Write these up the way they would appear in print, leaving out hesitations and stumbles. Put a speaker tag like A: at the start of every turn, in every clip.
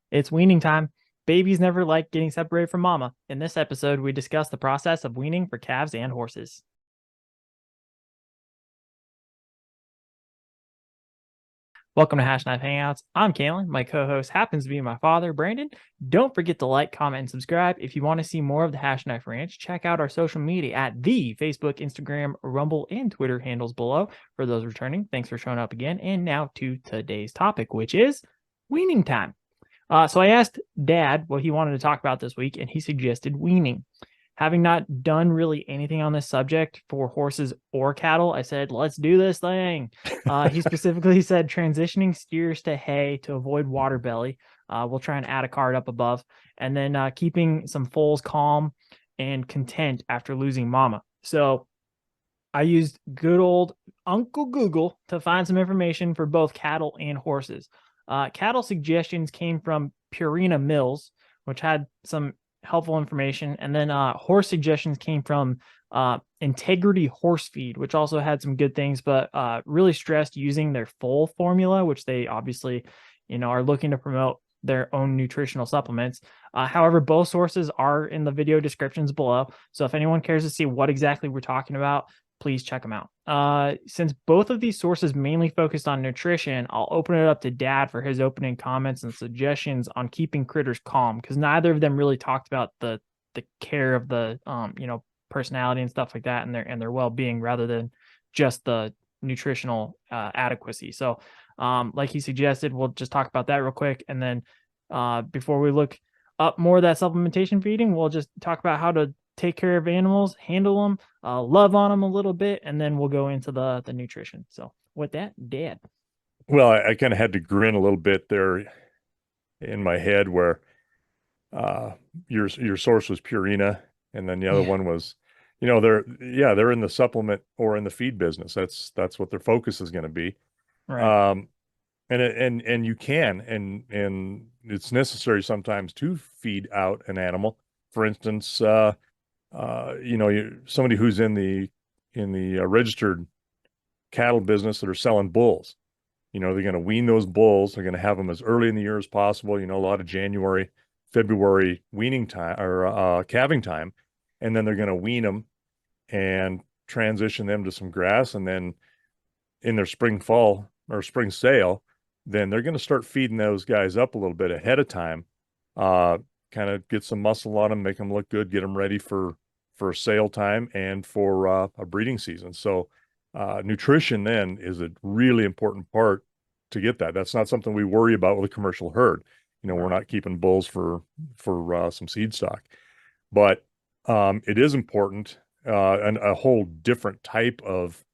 A: It's weaning time. Babies never like getting separated from mama. In this episode, we discuss the process of weaning for calves and horses. Welcome to Hashknife Hangouts. I'm Calen. My co-host happens to be my father, Brandon. Don't forget to like, comment, and subscribe. If you want to see more of the Hashknife Ranch, check out our social media at the Facebook, Instagram, Rumble, and Twitter handles below. For those returning, thanks for showing up again. And now to today's topic, which is weaning time. So I asked Dad what he wanted to talk about this week, and he suggested weaning. Having not done really anything on this subject for horses or cattle, I said, let's do this thing. He specifically said transitioning steers to hay to avoid water belly. We'll try and add a card up above. And then keeping some foals calm and content after losing mama. So I used good old Uncle Google to find some information for both cattle and horses. Cattle suggestions came from Purina Mills, which had some helpful information. And then horse suggestions came from Integrity Horse Feed, which also had some good things, but really stressed using their full formula, which they obviously, are looking to promote their own nutritional supplements. However, both sources are in the video descriptions below. So if anyone cares to see what exactly we're talking about, please check them out. Since both of these sources mainly focused on nutrition, I'll open it up to Dad for his opening comments and suggestions on keeping critters calm, because neither of them really talked about the care of the personality and stuff like that and their well-being, rather than just the nutritional adequacy. So like he suggested, we'll just talk about that real quick, and then before we look up more of that supplementation feeding, we'll just talk about how to take care of animals, handle them, love on them a little bit, and then we'll go into the nutrition. So with that, Dad.
B: Well, I kind of had to grin a little bit there in my head where uh your source was Purina, and then the other
A: Yeah,
B: one was, they're in the supplement or in the feed business. That's what their focus is going to be.
A: right.
B: Um and you can, and it's necessary sometimes to feed out an animal. For instance, somebody who's in the registered cattle business that are selling bulls. They're going to wean those bulls. They're going to have them as early in the year as possible. A lot of January, February weaning time or calving time, and then they're going to wean them and transition them to some grass. And then in their spring, fall, or spring sale, then they're going to start feeding those guys up a little bit ahead of time. Uh, Kind of get some muscle on them, make them look good, get them ready for sale time and for a breeding season. So nutrition then is a really important part to get that. That's not something we worry about with a commercial herd. We're
A: Right.
B: not keeping bulls for some seed stock, but it is important, and a whole different type of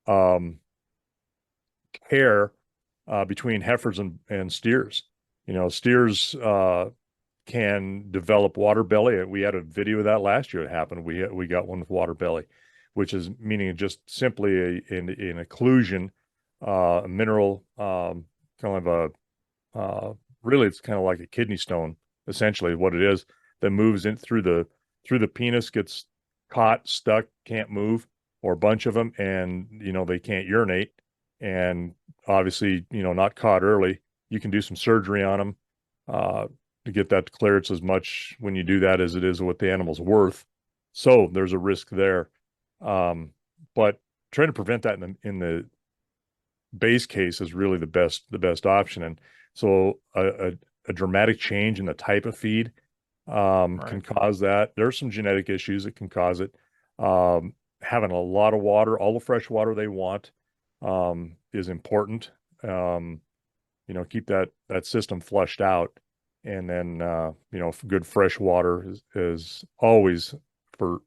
B: um, care between heifers and steers. Steers can develop water belly. We had a video of that last year. It happened. We got one with water belly, which is meaning just simply an occlusion, a mineral, kind of really it's kind of like a kidney stone, essentially what it is, that moves in through the penis, gets caught, stuck, can't move, or a bunch of them, and they can't urinate, and obviously not caught early. You can do some surgery on them to get that clearance as much when you do that as it is what the animal's worth. So there's a risk there. But trying to prevent that in the base case is really the best option. And so a dramatic change in the type of feed can
A: Right.
B: cause that. There's some genetic issues that can cause it. Having a lot of water, all the fresh water they want, is important. Keep that system flushed out, and then good fresh water is always for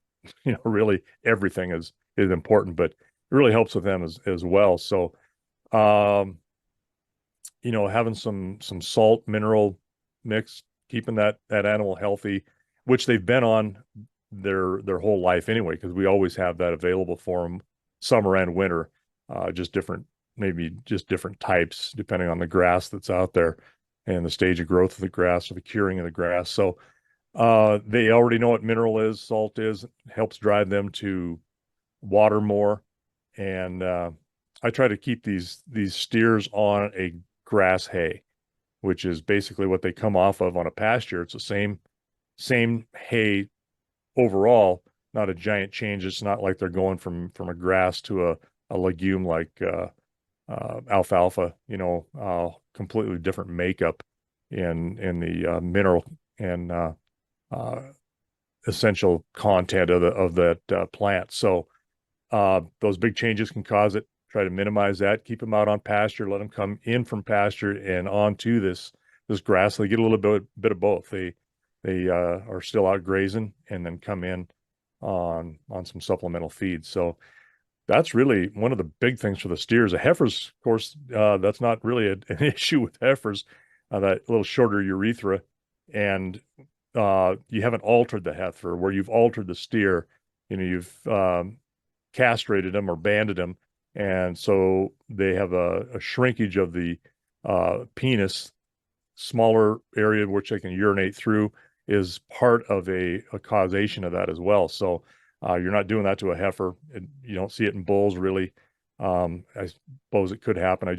B: really everything is important, but it really helps with them as well. So um, having some salt mineral mix, keeping that animal healthy, which they've been on their whole life anyway, because we always have that available for them, summer and winter, just different, maybe just different types depending on the grass that's out there and the stage of growth of the grass or the curing of the grass. So they already know what mineral is, salt is, helps drive them to water more. And I try to keep these steers on a grass hay, which is basically what they come off of on a pasture. It's the same hay overall, not a giant change. It's not like they're going from a grass to a legume like alfalfa, completely different makeup in the mineral and uh, essential content of that plant. So those big changes can cause it. Try to minimize that. Keep them out on pasture. Let them come in from pasture and onto this grass. So they get a little bit of both. They are still out grazing and then come in on some supplemental feed. So that's really one of the big things for the steers. The heifers, of course, that's not really an issue with heifers. That little shorter urethra, and you haven't altered the heifer. Where you've altered the steer, you've castrated them or banded them, and so they have a shrinkage of the penis, smaller area which they can urinate through is part of a causation of that as well. So you're not doing that to a heifer. You don't see it in bulls really. I suppose it could happen.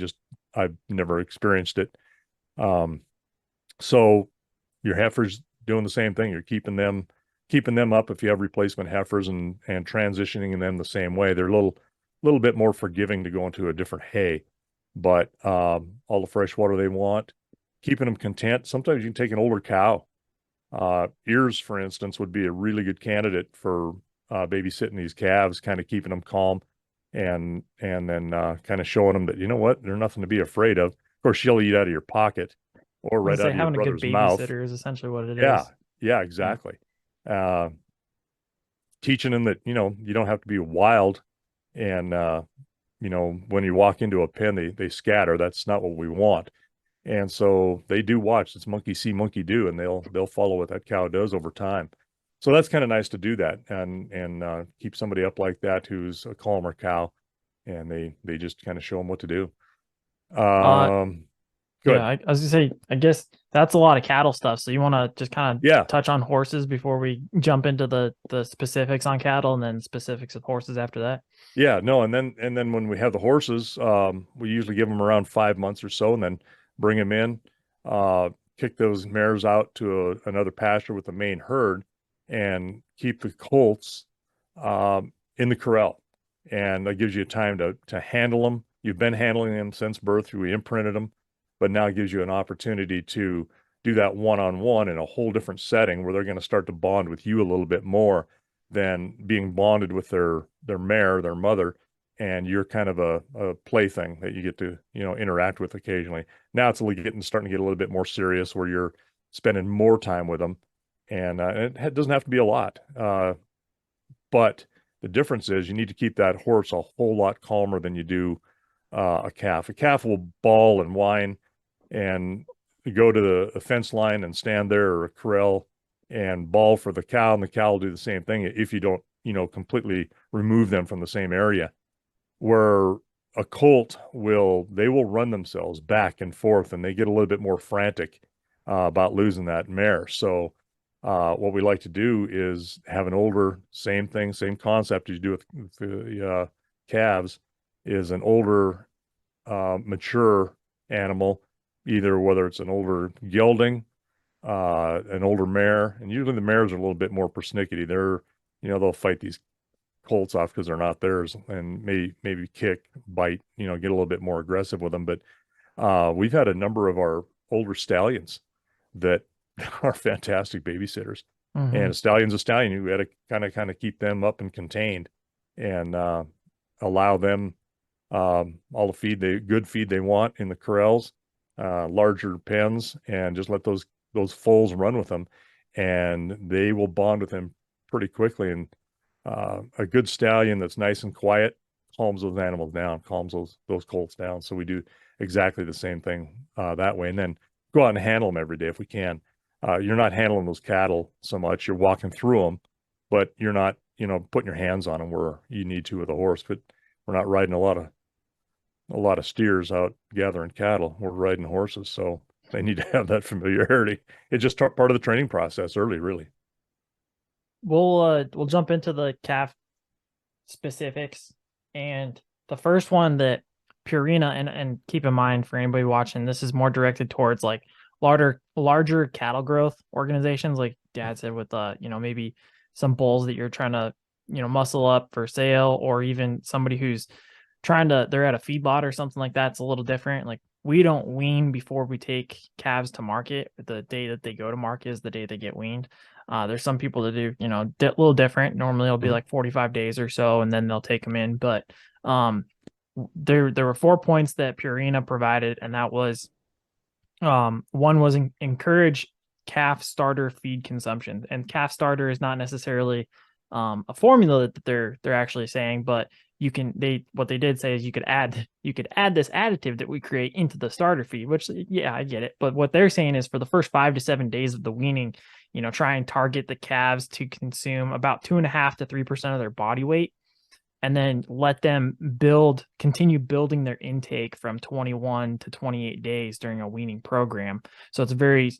B: I've never experienced it. So your heifers doing the same thing. You're keeping them up if you have replacement heifers and transitioning them the same way. They're a little bit more forgiving to go into a different hay, but all the fresh water they want, keeping them content. Sometimes you can take an older cow. Ears, for instance, would be a really good candidate for babysitting these calves, kind of keeping them calm and then kind of showing them that, you know what, they're nothing to be afraid of. Of course, she'll eat out of your pocket or
A: I was
B: right
A: gonna
B: out
A: say
B: of your
A: having a good
B: brother's mouth.
A: babysitter is essentially what it
B: Yeah,
A: is.
B: yeah,
A: Yeah.
B: exactly. Uh, Teaching them that, you don't have to be wild and, when you walk into a pen, they scatter. That's not what we want. And so they do watch. It's monkey see, monkey do, and they'll follow what that cow does over time. So that's kind of nice to do that and keep somebody up like that who's a calmer cow, and they just kind of show them what to do.
A: Uh, yeah,
B: Good.
A: I was gonna say, I guess that's a lot of cattle stuff. So you want to just kind of
B: Yeah,
A: touch on horses before we jump into the specifics on cattle and then specifics of horses after that.
B: yeah, no, and then when we have the horses, we usually give them around 5 months or so, and then bring them in, uh, kick those mares out to another pasture with the main herd, and keep the colts in the corral, and that gives you time to handle them. You've been handling them since birth. We imprinted them, but now it gives you an opportunity to do that one-on-one in a whole different setting where they're going to start to bond with you a little bit more than being bonded with their mare, their mother, and you're kind of a plaything that you get to interact with occasionally. Now it's starting to get a little bit more serious where you're spending more time with them, and it doesn't have to be a lot. But the difference is you need to keep that horse a whole lot calmer than you do a calf. A calf will bawl and whine and go to the fence line and stand there or a corral and bawl for the cow, and the cow will do the same thing if you don't, completely remove them from the same area. Where a colt they will run themselves back and forth, and they get a little bit more frantic about losing that mare. So what we like to do is have an older, same thing, same concept as you do with the calves, is an older, mature animal, either whether it's an older gelding, an older mare, and usually the mares are a little bit more persnickety. They'll fight these colts off because they're not theirs and maybe kick, bite, get a little bit more aggressive with them. But we've had a number of our older stallions that are fantastic babysitters. And
A: Mm-hmm.
B: a stallion's a stallion. We had to kind of keep them up and contained and allow them all the good feed they want in the corrals, larger pens, and just let those foals run with them, and they will bond with them pretty quickly. And a good stallion that's nice and quiet calms those animals down, calms those colts down. So we do exactly the same thing that way, and then go out and handle them every day if we can. You're not handling those cattle so much; you're walking through them, but you're not, putting your hands on them where you need to with a horse. But we're not riding a lot of steers out gathering cattle. We're riding horses, so they need to have that familiarity. It's just part of the training process early, really.
A: We'll jump into the calf specifics, and the first one that Purina, and keep in mind for anybody watching, this is more directed towards like larger cattle growth organizations, like Dad said, with maybe some bulls that you're trying to muscle up for sale, or even somebody who's they're at a feedlot or something like that. It's a little different. Like, we don't wean before we take calves to market. The day that they go to market is the day they get weaned. There's some people that do, a little different. Normally it'll be like 45 days or so, and then they'll take them in. But there were 4 points that Purina provided, and that was one was encourage calf starter feed consumption. And calf starter is not necessarily a formula that they're actually saying, but what they did say is you could add this additive that we create into the starter feed, which, yeah, I get it. But what they're saying is, for the first 5 to 7 days of the weaning, try and target the calves to consume about 2.5 to 3% of their body weight, and then let them continue building their intake from 21 to 28 days during a weaning program. So it's a very,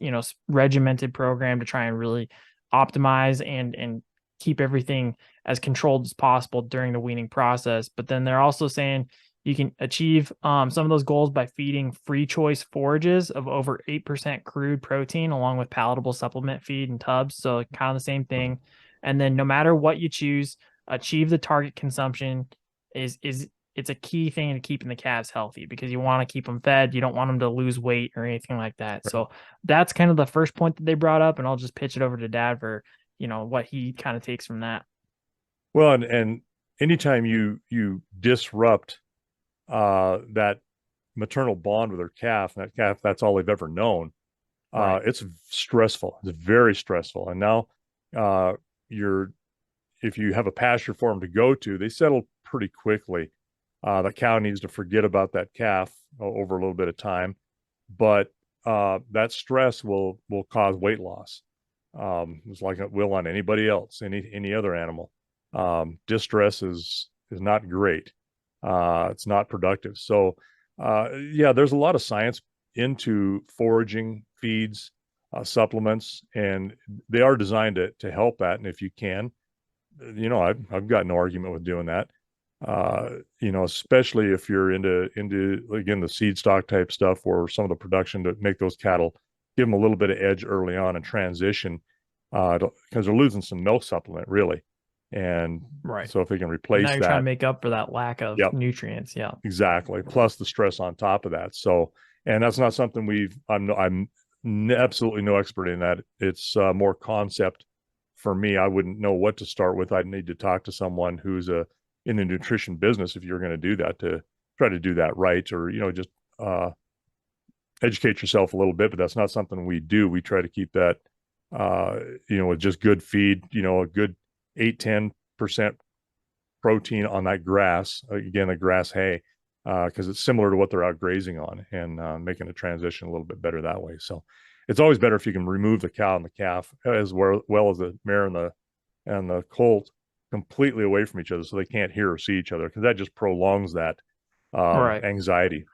A: regimented program to try and really optimize and keep everything as controlled as possible during the weaning process. But then they're also saying you can achieve some of those goals by feeding free choice forages of over 8% crude protein, along with palatable supplement feed and tubs. So kind of the same thing. And then no matter what you choose, achieve the target consumption it's a key thing to keeping the calves healthy, because you want to keep them fed. You don't want them to lose weight or anything like that. Right. So that's kind of the first point that they brought up, and I'll just pitch it over to Dad for, what he kind of takes from that.
B: Well, and anytime you disrupt that maternal bond with their calf, and that calf, that's all they've ever known, right. It's stressful. It's very stressful. And now if you have a pasture for them to go to, they settle pretty quickly. The cow needs to forget about that calf over a little bit of time, but that stress will cause weight loss. It's like it will on anybody else, any other animal. Distress is not great. It's not productive. So yeah, there's a lot of science into foraging feeds, supplements, and they are designed to help that. And if you can, I've got no argument with doing that. Especially if you're into again the seed stock type stuff, or some of the production, to make those cattle, give them a little bit of edge early on and transition, because they're losing some milk supplement, really. And
A: right.
B: So if they can replace
A: now you're
B: that,
A: trying to make up for that lack of nutrients. Yeah,
B: exactly. Plus the stress on top of that. So, and that's not something I'm absolutely no expert in that. It's more concept for me. I wouldn't know what to start with. I'd need to talk to someone who's in the nutrition business, if you're going to do that, to try to do that right, or just educate yourself a little bit. But that's not something we do. We try to keep that with just good feed, a good 8-10% protein on that grass, again, the grass hay, because it's similar to what they're out grazing on, and making the transition a little bit better that way. So it's always better if you can remove the cow and the calf, as well as the mare and the colt, completely away from each other, so they can't hear or see each other, because that just prolongs that
A: right.
B: anxiety.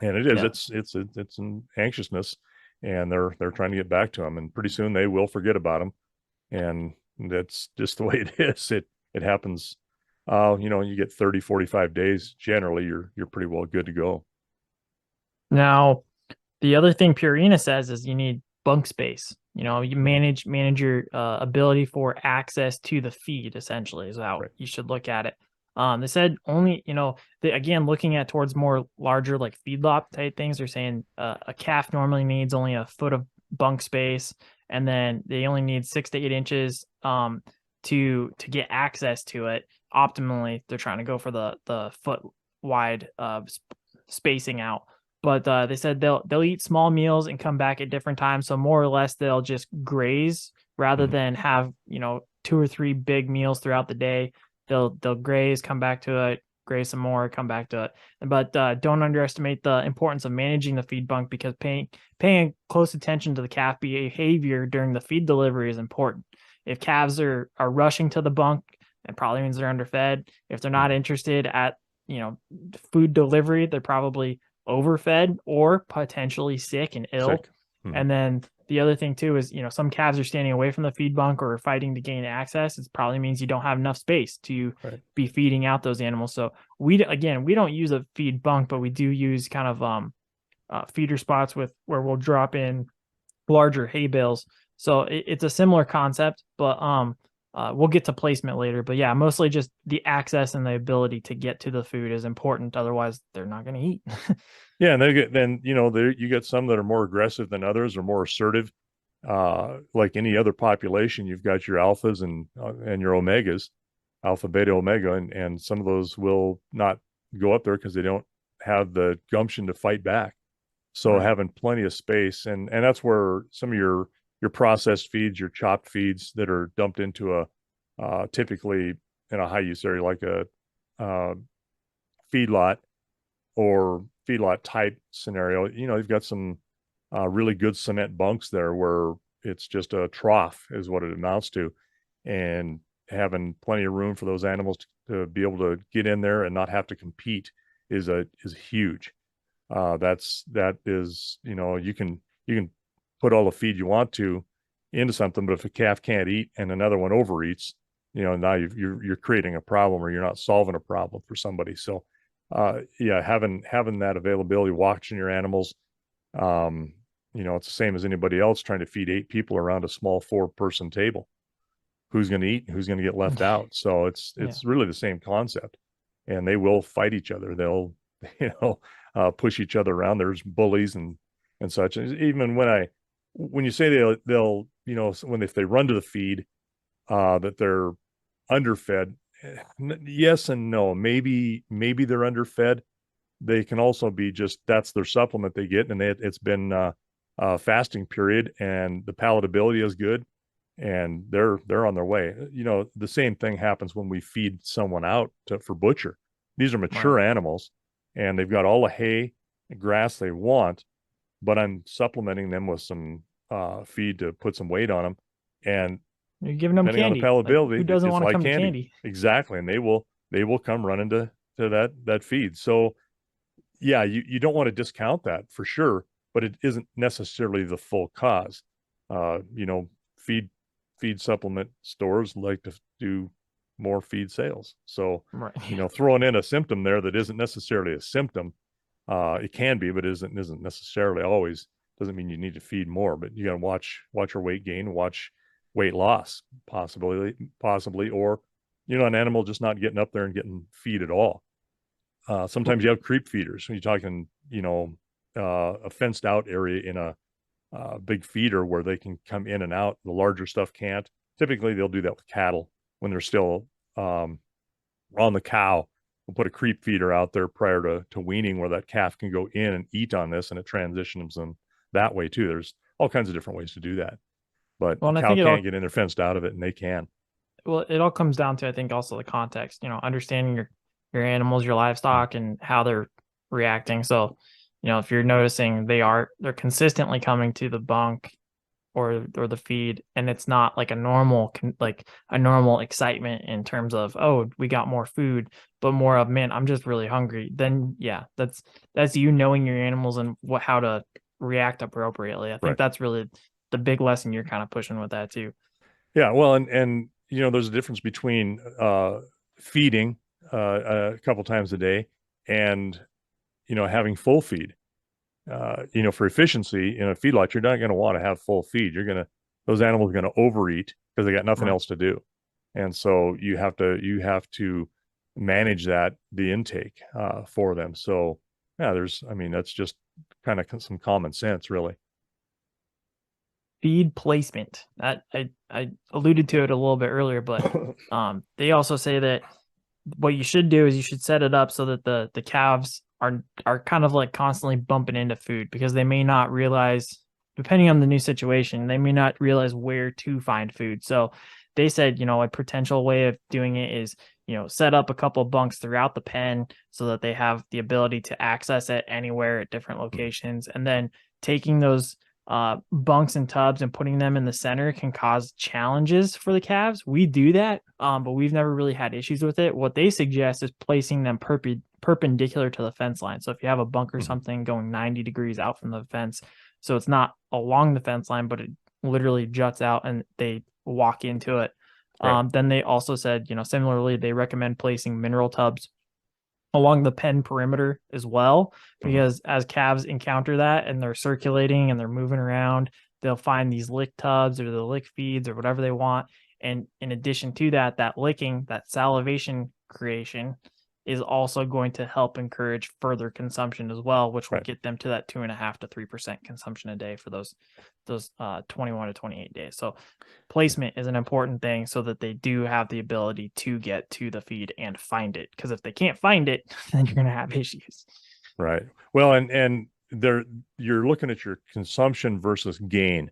B: And it is, it's an anxiousness, and they're trying to get back to them, and pretty soon they will forget about them. And that's just the way it is. It happens. You get 30, 45 days, generally you're pretty well good to go.
A: Now, the other thing Purina says is you need bunk space. You manage your ability for access to the feed, essentially, is how you should look at it. They said only, again, looking at towards more larger, like feedlot type things, they're saying a calf normally needs only a foot of bunk space, and then they only need 6 to 8 inches to get access to it. Optimally, they're trying to go for the foot wide spacing out. But they said they'll eat small meals and come back at different times. So more or less, they'll just graze rather than have 2 or 3 big meals throughout the day. They'll graze, come back to it, graze some more, come back to it. But don't underestimate the importance of managing the feed bunk, because paying close attention to the calf behavior during the feed delivery is important. If calves are rushing to the bunk, it probably means they're underfed. If they're not interested at food delivery, they're probably overfed or potentially sick and ill. And then the other thing too is, some calves are standing away from the feed bunk or fighting to gain access. It probably means you don't have enough space to be feeding out those animals. So we don't use a feed bunk, but we do use kind of feeder spots with where we'll drop in larger hay bales. So it's a similar concept, but we'll get to placement later. But yeah, mostly just the access and the ability to get to the food is important. Otherwise, they're not going to eat.
B: Yeah, and they get then you get some that are more aggressive than others or more assertive. Like any other population, you've got your alphas and your omegas, alpha, beta, omega, and some of those will not go up there because they don't have the gumption to fight back. So
A: Right.
B: having plenty of space, and that's where some of your processed feeds, your chopped feeds that are dumped into a typically in a high use area like a uh, feedlot or feedlot type scenario, you've got some really good cement bunks there where it's just a trough is what it amounts to, and having plenty of room for those animals to be able to get in there and not have to compete is huge. That is, you can put all the feed you want to into something, but if a calf can't eat and another one overeats, now you're creating a problem or you're not solving a problem for somebody. So yeah, having that availability, watching your animals, it's the same as anybody else trying to feed 8 people around a small 4-person table. Who's going to eat and who's going to get left out? So it's
A: Yeah.
B: it's really the same concept, and they will fight each other. They'll push each other around. There's bullies and such. And even when you say they'll if they run to the feed, that they're underfed. Yes and no. Maybe they're underfed. They can also be just that's their supplement they get, and it's been a fasting period, and the palatability is good, and they're on their way. The same thing happens when we feed someone out for butcher. These are
A: Right.
B: mature animals, and they've got all the hay and grass they want, but I'm supplementing them with some feed to put some weight on them, and
A: You're giving them
B: depending on the
A: candy. Like, who
B: palatability,
A: doesn't
B: it's
A: want to
B: like
A: come to
B: candy.
A: candy?
B: Exactly, and they will come running to that feed. So yeah, you don't want to discount that for sure, but it isn't necessarily the full cause. Uh, you know, feed feed supplement stores like to do more feed sales. So,
A: Right.
B: throwing in a symptom there that isn't necessarily a symptom, it can be, but isn't necessarily always. Doesn't mean you need to feed more, but you got to watch your weight gain, watch weight loss, possibly, or an animal just not getting up there and getting feed at all. Sometimes you have creep feeders. When you're talking, a fenced out area in a big feeder where they can come in and out. The larger stuff can't. Typically, they'll do that with cattle when they're still on the cow. We'll put a creep feeder out there prior to weaning where that calf can go in and eat on this, and it transitions them that way too. There's all kinds of different ways to do that. But
A: Well,
B: a
A: and I
B: cow
A: think
B: can't get in there fenced out of it, and they can.
A: it all comes down to, I think, also the context, understanding your animals, your
B: Mm.
A: livestock, and how they're reacting. So, if you're noticing they're consistently coming to the bunk or the feed, and it's not like a normal excitement in terms of, oh, we got more food, but more of, man, I'm just really hungry. Then yeah, that's you knowing your animals and how to react appropriately. I think
B: Right.
A: that's really the big lesson you're kind of pushing with that too.
B: Yeah. Well, and there's a difference between feeding a couple times a day and having full feed. For efficiency in a feedlot, you're not going to want to have full feed. Those animals are going to overeat because they got nothing
A: Right.
B: else to do, and so you have to manage the intake for them. So yeah, that's just kind of some common sense, really.
A: Feed placement. That I alluded to it a little bit earlier, but they also say that what you should do is you should set it up so that the calves are kind of like constantly bumping into food, because they may not realize, depending on the new situation, they may not realize where to find food. So they said, a potential way of doing it is, set up a couple bunks throughout the pen so that they have the ability to access it anywhere at different locations, and then taking those bunks and tubs and putting them in the center can cause challenges for the calves. We do that, but we've never really had issues with it. What they suggest is placing them perpendicular to the fence line. So if you have a bunk or something going 90 degrees out from the fence, so it's not along the fence line, but it literally juts out and they walk into it.
B: Right.
A: Then they also said, similarly, they recommend placing mineral tubs along the pen perimeter as well,
B: Mhm.
A: because as calves encounter that and they're circulating and they're moving around, they'll find these lick tubs or the lick feeds or whatever they want. And in addition to that, that licking, that salivation creation is also going to help encourage further consumption as well, which will
B: Right.
A: get them to that 2.5 to 3% consumption a day for those 21 to 28 days. So placement is an important thing so that they do have the ability to get to the feed and find it. Because if they can't find it, then you're going to have issues.
B: Right. Well, and there you're looking at your consumption versus gain.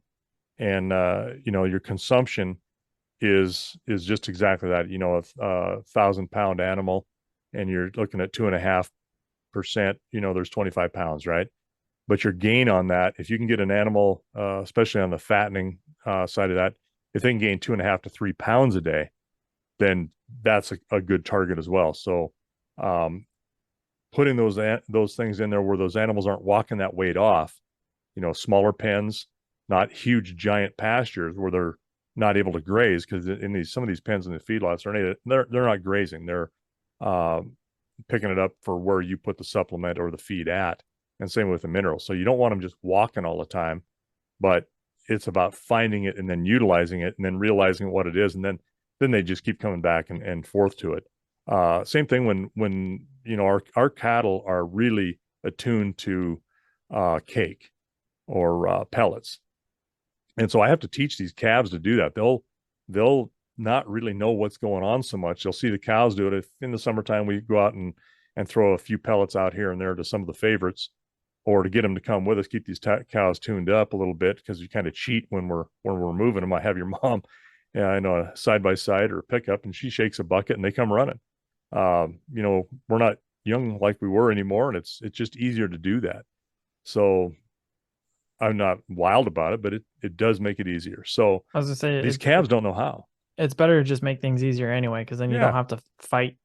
B: And your consumption is just exactly that. A 1,000 pound animal, and you're looking at 2.5%, there's 25 pounds, right? But your gain on that, if you can get an animal, especially on the fattening side of that, if they can gain 2.5 to 3 pounds a day, then that's a good target as well. So um, putting those things in there where those animals aren't walking that weight off, smaller pens, not huge giant pastures where they're not able to graze, because in these some of these pens in the feedlots they're not grazing. They're uh, picking it up for where you put the supplement or the feed at, and same with the minerals. So you don't want them just walking all the time, but it's about finding it and then utilizing it and then realizing what it is, and then they just keep coming back and forth to it. Same thing when our cattle are really attuned to cake or pellets, and so I have to teach these calves to do that. They'll not really know what's going on so much. They'll see the cows do it. If in the summertime we go out and throw a few pellets out here and there to some of the favorites, or to get them to come with us, keep these cows tuned up a little bit, because you kind of cheat when we're moving them. I have your mom, I know, a side by side or a pickup, and she shakes a bucket and they come running. We're not young like we were anymore, and it's just easier to do that. So I'm not wild about it, but it does make it easier. So
A: I was gonna say
B: these calves don't know how.
A: it's better to just make things easier anyway, because then you don't
B: Yeah,
A: have to fight,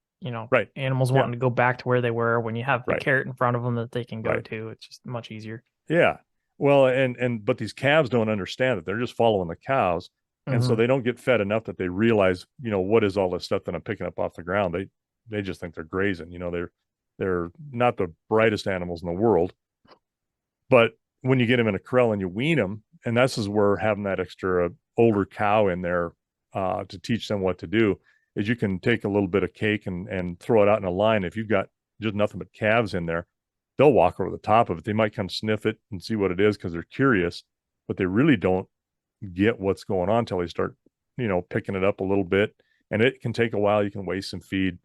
B: right.
A: animals
B: Yeah,
A: wanting to go back to where they were when you have the
B: right,
A: carrot in front of them that they can go
B: right.
A: to. It's just much easier.
B: Yeah. Well, and but these calves don't understand that they're just following the cows, and so
A: Mm-hmm.
B: they don't get fed enough that they realize, what is all this stuff that I'm picking up off the ground. They just think they're grazing. They're not the brightest animals in the world, but when you get them in a corral and you wean them, and this is where having that extra older cow in there to teach them what to do, is you can take a little bit of cake and throw it out in a line. If you've got just nothing but calves in there, they'll walk over the top of it. They might come sniff it and see what it is because they're curious, but they really don't get what's going on until they start, picking it up a little bit. And it can take a while. You can waste some feed.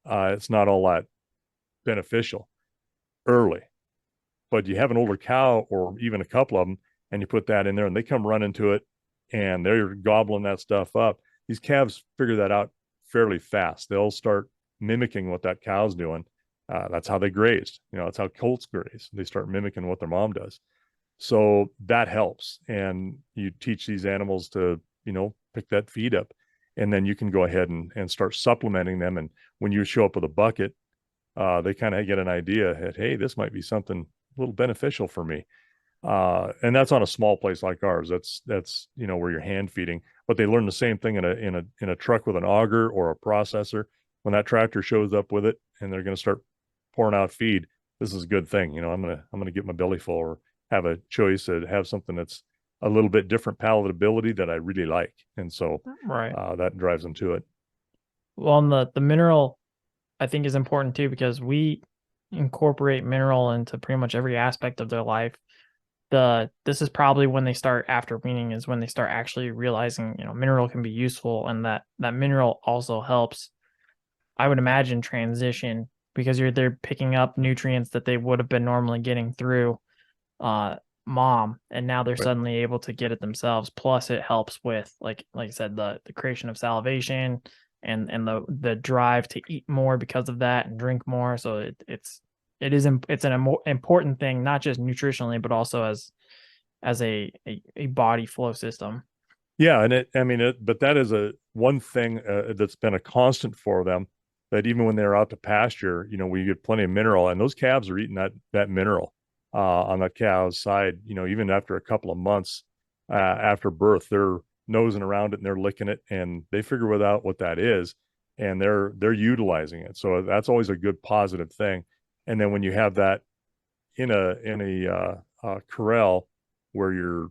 B: It's not all that beneficial early. But you have an older cow or even a couple of them, and you put that in there, and they come running to it, and they're gobbling that stuff up. These calves figure that out fairly fast. They'll start mimicking what that cow's doing. That's how they grazed. That's how colts graze. They start mimicking what their mom does. So that helps. And you teach these animals to, pick that feed up. And then you can go ahead and start supplementing them. And when you show up with a bucket, they kind of get an idea that, hey, this might be something a little beneficial for me. And that's on a small place like ours. That's where you're hand feeding, but they learn the same thing in a truck with an auger or a processor. When that tractor shows up with it and they're going to start pouring out feed, this is a good thing. I'm gonna get my belly full, or have a choice to have something that's a little bit different palatability that I really like, and so
A: Right.
B: that drives them to it.
A: Well, and the mineral I think is important too, because we incorporate mineral into pretty much every aspect of their life. This is probably when they start, after weaning, is when they start actually realizing, mineral can be useful, and that mineral also helps, I would imagine, transition, because they're picking up nutrients that they would have been normally getting through uh mom, and now they're
B: But
A: suddenly able to get it themselves. Plus it helps with, like I said, the creation of salivation and the drive to eat more because of that and drink more. So it's an important thing, not just nutritionally, but also as a body flow system.
B: yeah, and but that is a one thing that's been a constant for them. That even when they're out to pasture, we get plenty of mineral, and those calves are eating that mineral on that cow's side. Even after a couple of months after birth, they're nosing around it and they're licking it, and they figure out what that is. and they're utilizing it. So that's always a good positive thing. And then when you have that in a corral where you're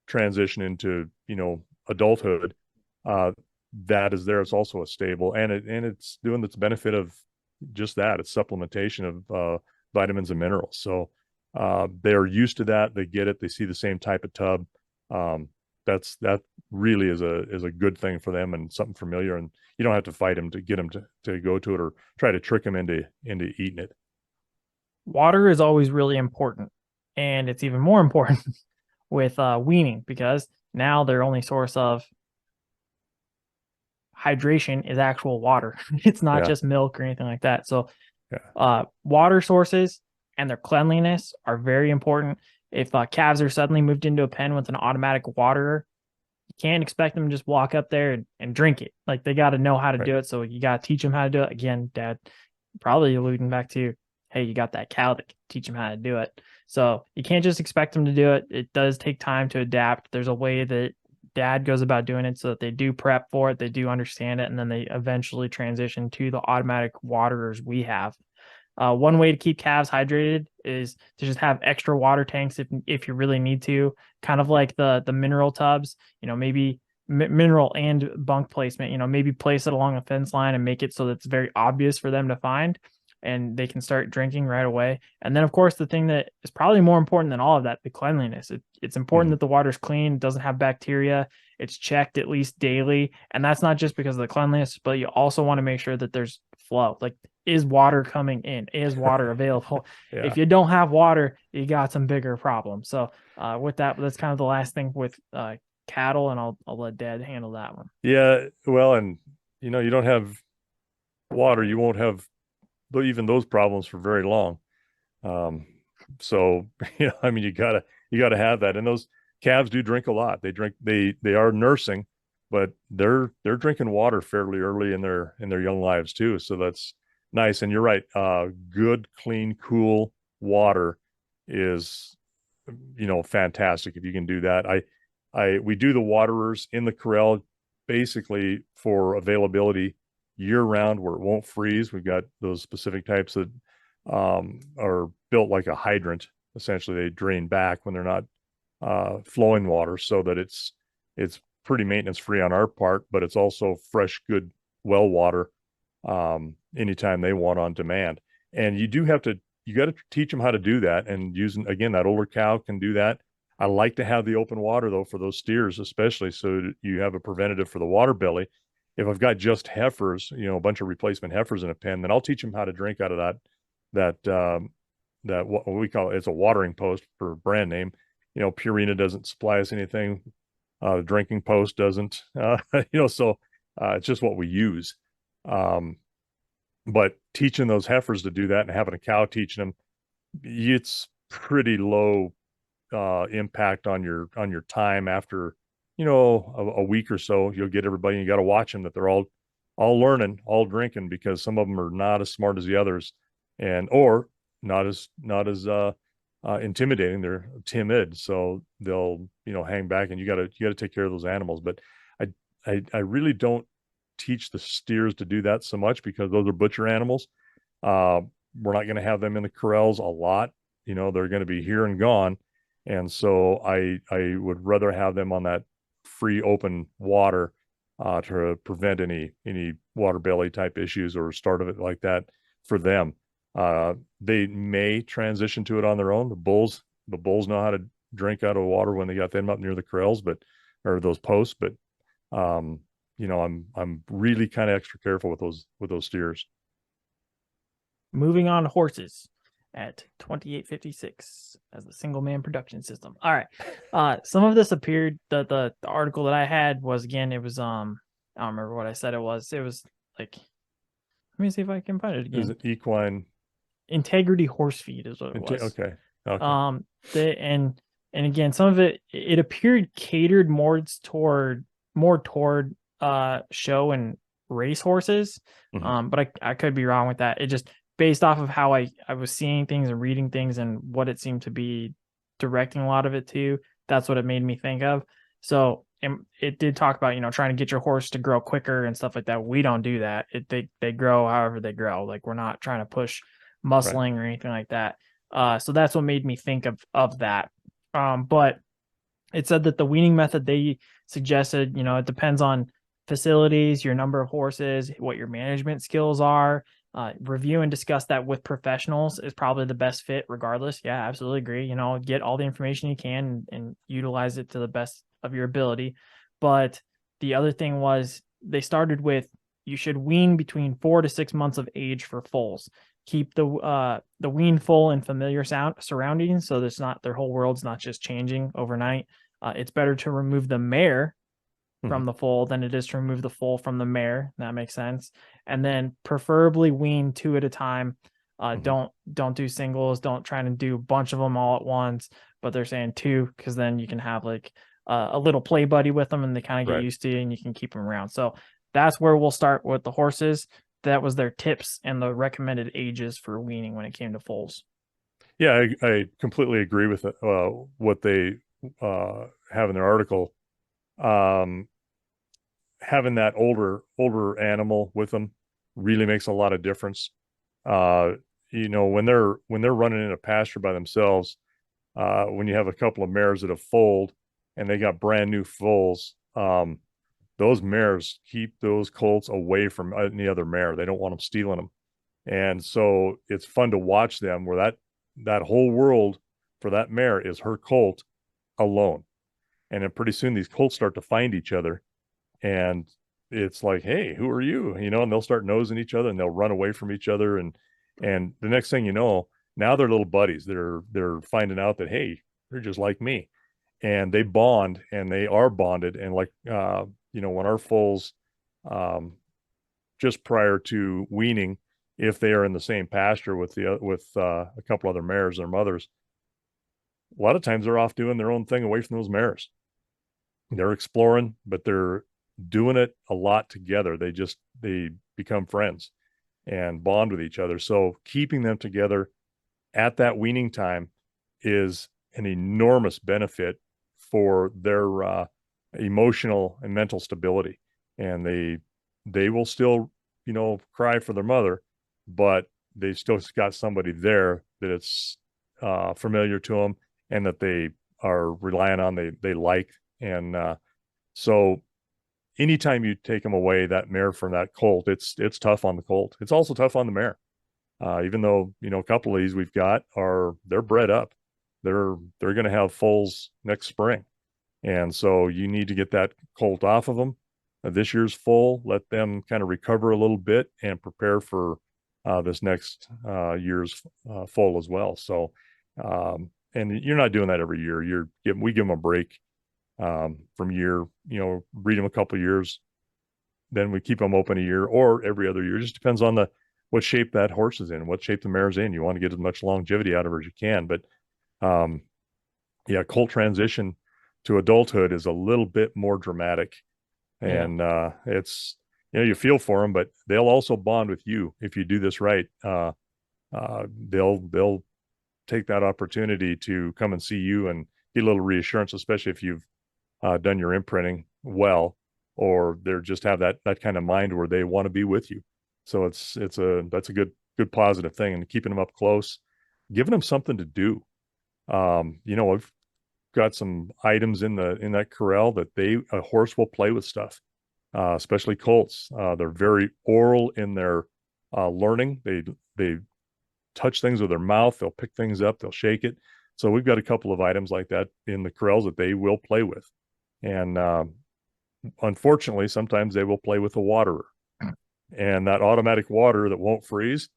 B: transitioning to, you know, adulthood, uh, that is there. It's also a stable, and it's doing the benefit of just that. It's supplementation of vitamins and minerals. So they're used to that. They get it. They see the same type of tub. Um, that really is a good thing for them and something familiar. And you don't have to fight them to get them to go to it or try to trick them into eating it.
A: Water is always really important, and it's even more important with weaning, because now their only source of hydration is actual water. It's not
B: Yeah.
A: just milk or anything like that. So
B: Yeah.
A: water sources and their cleanliness are very important. If calves are suddenly moved into a pen with an automatic waterer, you can't expect them to just walk up there and drink it. Like, they got to know how to
B: Right.
A: do it. So you got to teach them how to do it. Again, Dad, probably alluding back to, hey, you got that cow that can teach them how to do it. So you can't just expect them to do it. It does take time to adapt. There's a way that Dad goes about doing it so that they do prep for it, they do understand it, and then they eventually transition to the automatic waterers we have. One way to keep calves hydrated is to just have extra water tanks if you really need to, kind of like the mineral tubs. You know, maybe mineral and bunk placement. You know, maybe place it along a fence line and make it so that it's very obvious for them to find, and they can start drinking right away. And then, of course, the thing that is probably more important than all of that, the cleanliness. It's important
B: Mm-hmm.
A: that the water's clean, doesn't have bacteria, it's checked at least daily. And that's not just because of the cleanliness, but you also want to make sure that there's flow. Like, is water coming in? Is water available?
B: Yeah.
A: If you don't have water, you got some bigger problems. So with that, that's kind of the last thing with cattle, and I'll let Dad handle that one.
B: Yeah. Well, and you know, you don't have water, you won't have even those problems for very long. Um, so you know, I mean, you gotta have that. And those calves do drink a lot. They are nursing, but they're drinking water fairly early in their young lives too. So that's nice. And you're right. Good, clean, cool water is, you know, fantastic if you can do that. We do the waterers in the corral basically for availability year round where it won't freeze. We've got those specific types that are built like a hydrant. Essentially, they drain back when they're not flowing water, so that it's pretty maintenance free on our part, but it's also fresh, good well water anytime they want on demand. And you got to teach them how to do that. And using, again, that older cow can do that. I like to have the open water though for those steers, especially so you have a preventative for the water belly. If I've got just heifers, you know, a bunch of replacement heifers in a pen, then I'll teach them how to drink out of that what we call it's a watering post for brand name. You know, Purina doesn't supply us anything. The drinking post doesn't. You know, so it's just what we use. Um, but teaching those heifers to do that and having a cow teaching them, it's pretty low impact on your time. After, you know, a week or so, you'll get everybody. You got to watch them that they're all learning, all drinking, because some of them are not as smart as the others, and or not as intimidating. They're timid, so they'll, you know, hang back, and you got to take care of those animals. But I really don't teach the steers to do that so much because those are butcher animals. Uh, we're not going to have them in the corrals a lot. You know, they're going to be here and gone. And so I would rather have them on that free open water to prevent any water belly type issues or start of it like that for them. They may transition to it on their own. The bulls know how to drink out of water when they got them up near the corrals, or those posts. But um, you know, I'm really kind of extra careful with those steers.
A: Moving on to horses at 2856 as the single man production system. All right. Some of this appeared, the article that I had was, again, it was I don't remember what I said it was. It was like, let me see if I can find it
B: Is
A: again.
B: it equine
A: Integrity horse feed is what it was.
B: Okay. Okay.
A: The and again, some of it appeared catered more toward show and race horses.
B: Mhm.
A: But I could be wrong with that. It just, based off of how I was seeing things and reading things and what it seemed to be directing a lot of it to, that's what it made me think of. So it did talk about, trying to get your horse to grow quicker and stuff like that. We don't do that. They grow however they grow. Like, we're not trying to push
B: Right.
A: muscling or anything like that. So that's what made me think of that. But it said that the weaning method they suggested, it depends on facilities, your number of horses, what your management skills are. Review and discuss that with professionals is probably the best fit regardless. Yeah, absolutely agree. Get all the information you can and utilize it to the best of your ability. But the other thing was they started with you should wean between 4 to 6 months of age for foals. Keep the wean foal in familiar surroundings, so their whole world's not just changing overnight. It's better to remove the mare
B: Mhm.
A: from the foal than it is to remove the foal from the mare. That makes sense. And then preferably wean two at a time.
B: Mhm.
A: Don't do singles. Don't try to do a bunch of them all at once. But they're saying two because then you can have like a little play buddy with them, and they kind of get
B: Right.
A: used to you, and you can keep them around. So that's where we'll start with the horses. That was their tips and the recommended ages for weaning when it came to foals.
B: Yeah, I completely agree with what they have in their article. Um, Having that older animal with them really makes a lot of difference. Uh, when they're running in a pasture by themselves, when you have a couple of mares that have foaled and they got brand new foals, those mares keep those colts away from any other mare. They don't want them stealing them. And so it's fun to watch them where that whole world for that mare is her colt alone. And then pretty soon these colts start to find each other, and it's like, hey, who are you? And they'll start nosing each other and they'll run away from each other. And the next thing you know, now they're little buddies. They're finding out that, hey, they're just like me. And they bond and they are bonded. And like when our foals um just prior to weaning, if they are in the same pasture with a couple other mares, their mothers, a lot of times they're off doing their own thing away from those mares. They're exploring, but they're doing it a lot together. They become friends and bond with each other. So keeping them together at that weaning time is an enormous benefit for their emotional and mental stability. And they will still, cry for their mother, but they've still got somebody there that it's familiar to them and that they are relying on, they like. And so anytime you take them away, that mare from that colt, it's tough on the colt. It's also tough on the mare. Even though, a couple of these we've got they're bred up. They're going to have foals next spring. And so you need to get that colt off of them. This year's foal, let them kind of recover a little bit and prepare for this next year's foal as well. So, and you're not doing that every year. We give them a break from year, breed them a couple of years, then we keep them open a year or every other year. It just depends on what shape that horse is in, what shape the mare's in. You want to get as much longevity out of her as you can. But um, yeah, colt transition to adulthood is a little bit more dramatic.
A: Yeah.
B: And it's, you feel for them, but they'll also bond with you if you do this right. They'll take that opportunity to come and see you and get a little reassurance, especially if you've done your imprinting well, or they're just have that kind of mind where they want to be with you. So that's a good positive thing, and keeping them up close, giving them something to do. I've got some items in that corral that a horse will play with stuff, especially colts. They're very oral in their learning. They touch things with their mouth. They'll pick things up. They'll shake it. So we've got a couple of items like that in the corrals that they will play with. And unfortunately, sometimes they will play with a waterer, and that automatic water that won't freeze.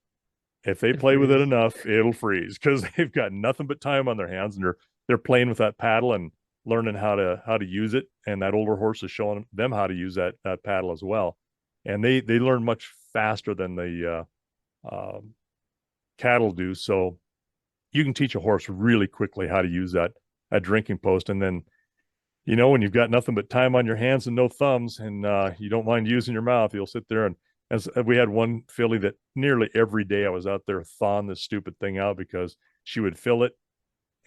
B: If they play with it enough, it'll freeze because they've got nothing but time on their hands, and they're playing with that paddle and learning how to use it. And that older horse is showing them how to use that paddle as well. And they learn much faster than the cattle do. So you can teach a horse really quickly how to use that drinking post, and then when you've got nothing but time on your hands and no thumbs, and you don't mind using your mouth, you'll sit there. And as we had one filly that nearly every day I was out there thawing this stupid thing out because she would fill it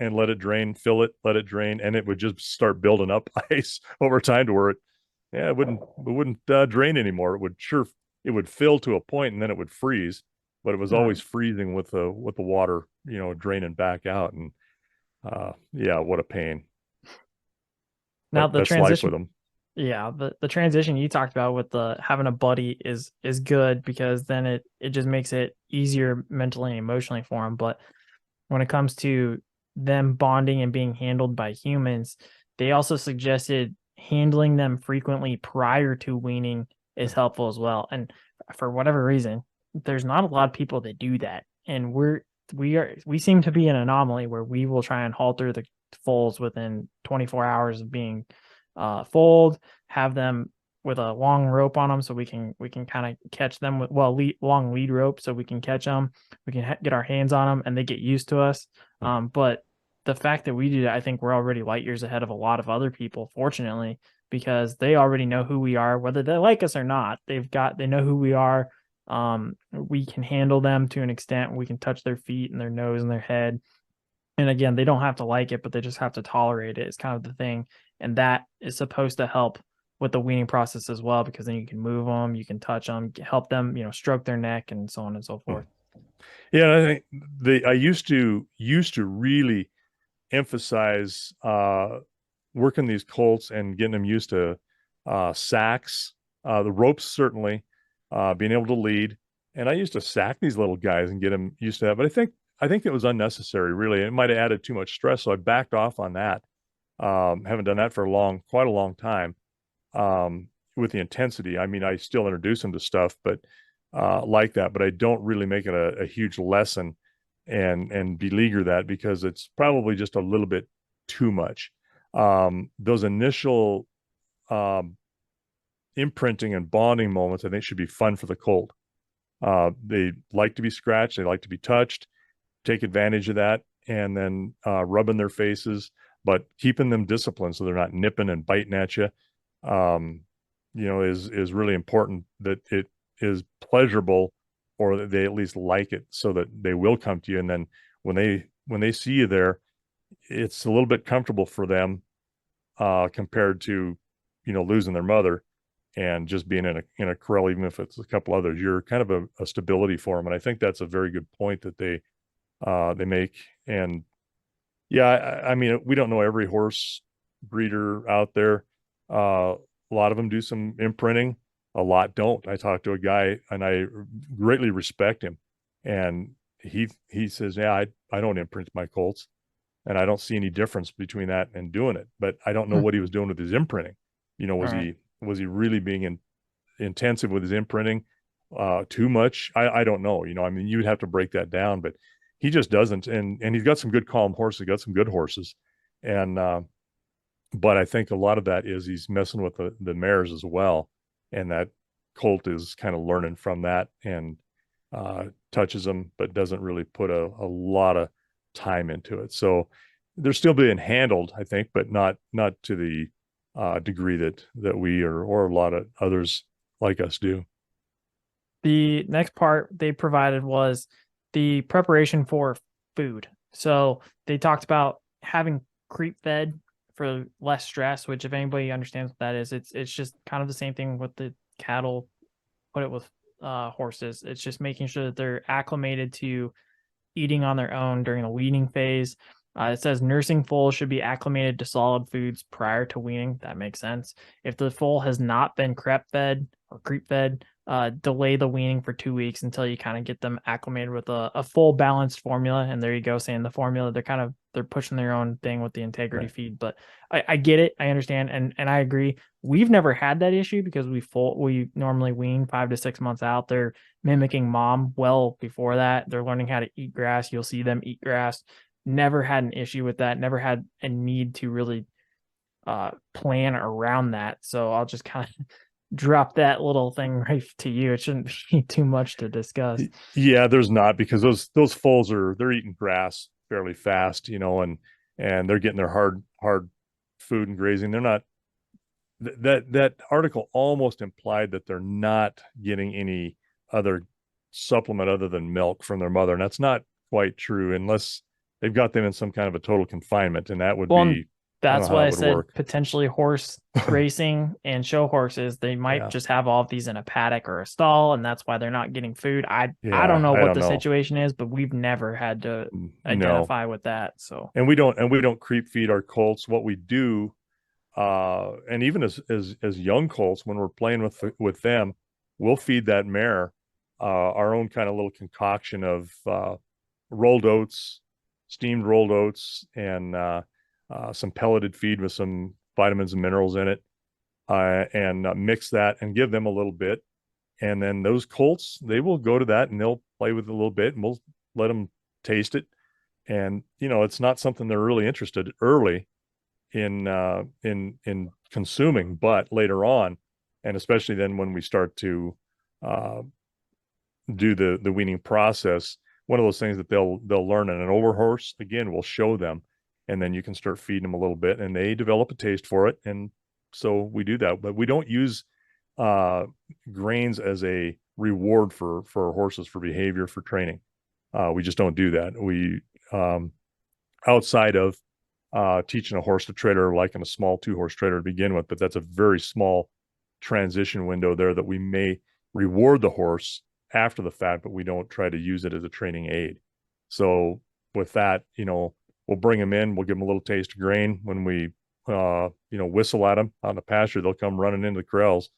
B: and let it drain, fill it, let it drain, and it would just start building up ice over time to where it wouldn't drain anymore. It would fill to a point and then it would freeze, but it was always freezing with the water, draining back out. And yeah, what a pain.
A: Now
B: But
A: the
B: that's life with
A: transition,
B: them.
A: yeah, the transition you talked about with the having a buddy is good because then it just makes it easier mentally and emotionally for them. But when it comes to them bonding and being handled by humans, they also suggested handling them frequently prior to weaning is helpul as well. And for whatever reason, there's not a lot of people that do that. And we seem to be an anomaly where we will try and halter the foals within 24 hours of being foaled, have them with a long rope on them so we can kind of catch them with long lead rope so we can catch them, we can get our hands on them and they get used to us. But the fact that we do that, I think we're already light years ahead of a lot of other people, fortunately, because they already know who we are, whether they like us or not. They know who we are. We can handle them to an extent. We can touch their feet and their nose and their head. And again, they don't have to like it, but they just have to tolerate it. It's kind of the thing. And that is supposed to help with the weaning process as well, because then you can move them, you can touch them, help them, stroke their neck and so on and so forth.
B: Yeah, I think I used to really emphasize working these colts and getting them used to sacks, the ropes certainly, being able to lead. And I used to sack these little guys and get them used to that. But I think it was unnecessary, really. It might have added too much stress, so I backed off on that. Haven't done that for quite a long time. With the intensity, I mean, I still introduce them to stuff, but like that. But I don't really make it a huge lesson and beleaguer that because it's probably just a little bit too much. Those initial imprinting and bonding moments, I think, should be fun for the colt. They like to be scratched, they like to be touched. Take advantage of that, and then rubbing their faces, but keeping them disciplined so they're not nipping and biting at you. Is really important, that it is pleasurable, or that they at least like it, so that they will come to you. And then when they see you there, it's a little bit comfortable for them, compared to losing their mother and just being in a corral. Even if it's a couple others, you're kind of a stability for them. And I think that's a very good point that they make. And yeah, I mean, we don't know every horse breeder out there. A lot of them do some imprinting, a lot don't. I talked to a guy and I greatly respect him, and he says, yeah, I don't imprint my colts, and I don't see any difference between that and doing it. But I don't know what he was doing with his imprinting. Was
A: Right.
B: he really being intensive with his imprinting, too much? I don't know. I mean, you'd have to break that down, but he just doesn't. And he's got some good calm horses, got some good horses. And but I think a lot of that is he's messing with the mares as well. And that colt is kind of learning from that, and touches them, but doesn't really put a lot of time into it. So they're still being handled, I think, but not to the degree that we or a lot of others like us do.
A: The next part they provided was the preparation for food. So they talked about having creep fed for less stress, which if anybody understands what that is, it's just kind of the same thing with the cattle, put it with horses. It's just making sure that they're acclimated to eating on their own during the weaning phase. It says nursing foals should be acclimated to solid foods prior to weaning. That makes sense. If the foal has not been crep fed or creep fed, delay the weaning for 2 weeks until you kind of get them acclimated with a full balanced formula. And there you go, saying the formula, they're pushing their own thing with the integrity
B: Right.
A: feed. But I get it, I understand, and I agree. We've never had that issue because we normally wean 5 to 6 months out. They're mimicking mom well before that. They're learning how to eat grass. You'll see them eat grass. Never had an issue with that. Never had a need to really plan around that. So I'll just kind of drop that little thing right to you. It shouldn't be too much to discuss.
B: Yeah, there's not, because those foals they're eating grass fairly fast, and they're getting their hard food and grazing. They're not, that article almost implied that they're not getting any other supplement other than milk from their mother, and that's not quite true, unless they've got them in some kind of a total confinement, and that would
A: Well, and
B: be, I don't
A: that's
B: know how
A: why
B: that
A: I
B: would
A: said
B: work.
A: potentially horse racing and show horses. They might
B: Yeah.
A: just have all of these in a paddock or a stall, and that's why they're not getting food. I don't
B: Yeah.
A: know
B: I
A: what
B: don't
A: the
B: know.
A: situation is, but we've never had to
B: No.
A: identify with that. So
B: And we don't creep feed our colts. What we do, and even as young colts, when we're playing with them, we'll feed that mare our own kind of little concoction of rolled oats, steamed rolled oats, and some pelleted feed with some vitamins and minerals in it, and mix that and give them a little bit. And then those colts, they will go to that and they'll play with it a little bit, and we'll let them taste it. And it's not something they're really interested early in consuming, but later on, and especially then when we start to uh, do the weaning process, one of those things that they'll learn. And an older horse, again, will show them, and then you can start feeding them a little bit, and they develop a taste for it. And so we do that, but we don't use uh, grains as a reward for horses for behavior for training. We just don't do that. We outside of teaching a horse to trailer like in a small 2-horse trailer to begin with, but that's a very small transition window there that we may reward the horse after the fact, but we don't try to use it as a training aid. So with that, we'll bring them in, we'll give them a little taste of grain. When we, whistle at them out in the pasture, they'll come running into the corrals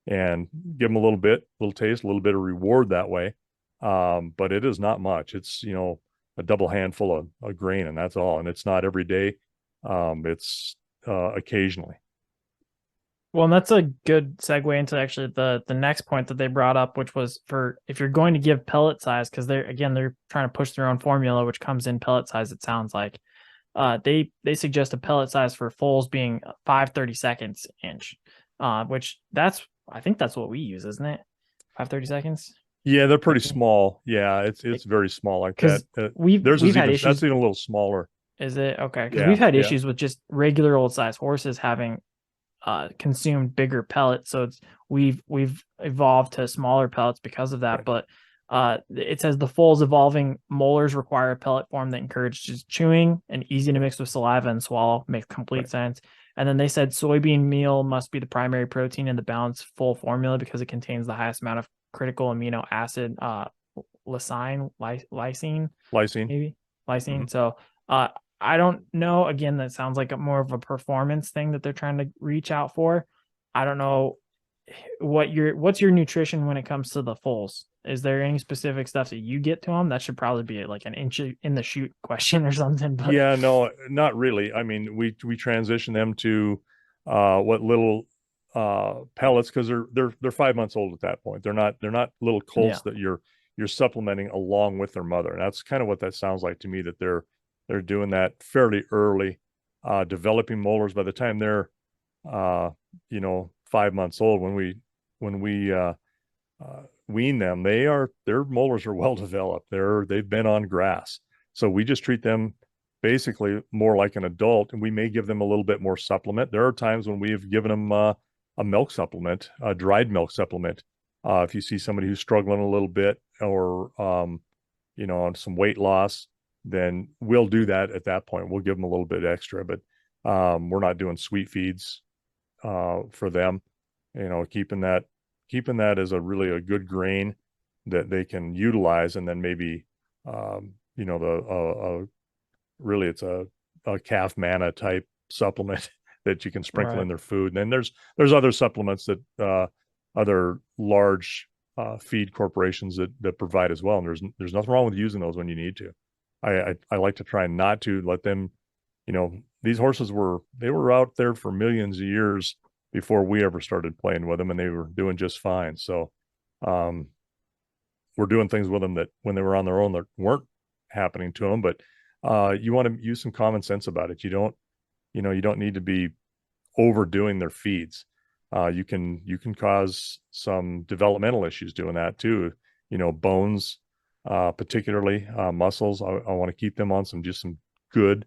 B: and give them a little taste, a little bit of reward that way. But it is not much. It's, a double handful of grain, and that's all. And it's not every day. It's occasionally.
A: well, and that's a good segue into actually the next point that they brought up, which was for if you're going to give pellet size, because they're trying to push their own formula, which comes in pellet size. It sounds like they suggest a pellet size for foals being 5/32 inch, which I think that's what we use, isn't it? 5/32.
B: Yeah, they're pretty small. Yeah, it's very small like that.
A: Because we've had
B: That's
A: issues.
B: even a little smaller.
A: Is it okay? Because
B: Yeah,
A: we've had
B: yeah,
A: issues with just regular old size horses having consumed bigger pellets. So we've evolved to smaller pellets because of that.
B: right,
A: But it says the foal's evolving molars require a pellet form that encourages chewing and easy to
B: yeah,
A: mix with saliva and swallow. Makes complete
B: right.
A: sense. And then they said soybean meal must be the primary protein in the balanced full formula because it contains the highest amount of critical amino acid, lysine,
B: Lysine.
A: maybe
B: Hmm.
A: lysine. So uh, I don't know. Again, that sounds like more of a performance thing that they're trying to reach out for. I don't know what's your nutrition when it comes to the foals. Is there any specific stuff that you get to them? That should probably be like an inch in the shoot question or something. But
B: Yeah, no, not really. I mean, we transition them to what little pellets, because they're 5 months old at that point. They're not little
A: yeah,
B: colts that you're supplementing along with their mother. And that's kind of what that sounds like to me, that they're doing that fairly early, developing molars. By the time they're 5 months old, when we wean them, their molars are well developed. They've been on grass. So we just treat them basically more like an adult, and we may give them a little bit more supplement. There are times when we have given them a milk supplement, a dried milk supplement. If you see somebody who's struggling a little bit, or on some weight loss, then we'll do that at that point. We'll give them a little bit extra, but we're not doing sweet feeds for them. Keeping that as a good grain that they can utilize, and then maybe really it's a calf manna type supplement that you can sprinkle
A: right.
B: in their food. And then there's other supplements that other large feed corporations that provide as well. And there's nothing wrong with using those when you need to. I like to try not to let them. These horses were out there for millions of years before we ever started playing with them, and they were doing just fine. So um, we're doing things with them that when they were on their own that weren't happening to them. But you want to use some common sense about it. You don't need to be overdoing their feeds. You can cause some developmental issues doing that too. Bones, particularly muscles. I want to keep them on some good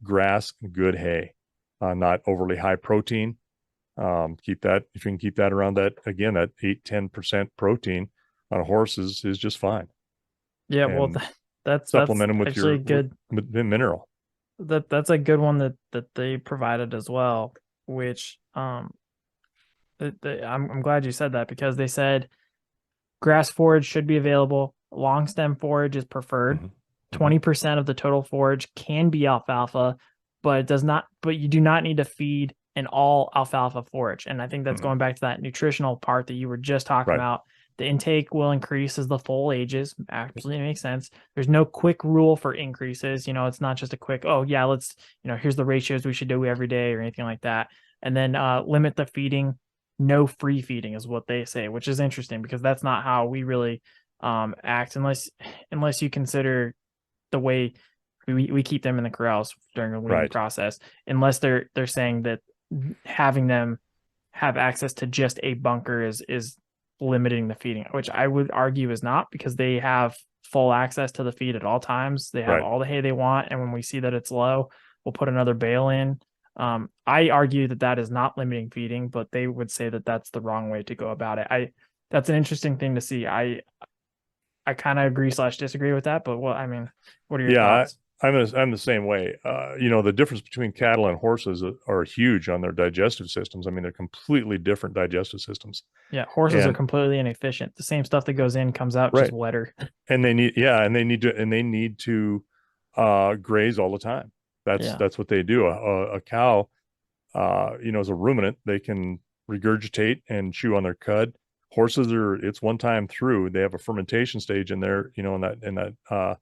B: grass, good hay, not overly high protein. Keep that, if you can keep that around that, again, that 8-10% protein on a horse is just fine.
A: Yeah, well,
B: And
A: That's
B: supplement them with
A: actually
B: your
A: good.
B: mineral.
A: That's a good one that they provided as well, which I'm glad you said that because they said grass forage should be available. Long stem forage is preferred.
B: Mm-hmm.
A: 20% of the total forage can be alfalfa, but it does not, but you do not need to feed an all alfalfa forage. And I think that's
B: Mm-hmm.
A: going back to that nutritional part that you were just talking
B: Right.
A: about. The intake will increase as the foal ages. Absolutely makes sense. There's no quick rule for increases. It's not just a quick, oh, yeah, let's, here's the ratios we should do every day or anything like that. And then limit the feeding. No free feeding is what they say, which is interesting because that's not how we really act unless you consider the way we keep them in the corrals during the weaning
B: Right.
A: process, unless they're saying that having them have access to just a bunker is limiting the feeding, which I would argue is not, because they have full access to the feed at all times. They have
B: Right.
A: all the hay they want, and when we see that it's low, we'll put another bale in. I argue that that is not limiting feeding, but they would say that that's the wrong way to go about it. That's an interesting thing to see. I kind of agree slash disagree with that, but I mean, what are your
B: Yeah,
A: thoughts?
B: I'm the same way. The difference between cattle and horses are huge on their digestive systems. I mean, they're completely different digestive systems.
A: Yeah, horses are
B: And
A: completely inefficient. The same stuff that goes in comes out just
B: right.
A: wetter.
B: And they need to graze all the time.
A: Yeah.
B: That's what they do. A cow, is a ruminant. They can regurgitate and chew on their cud. Horses it's one time through. They have a fermentation stage in there, in that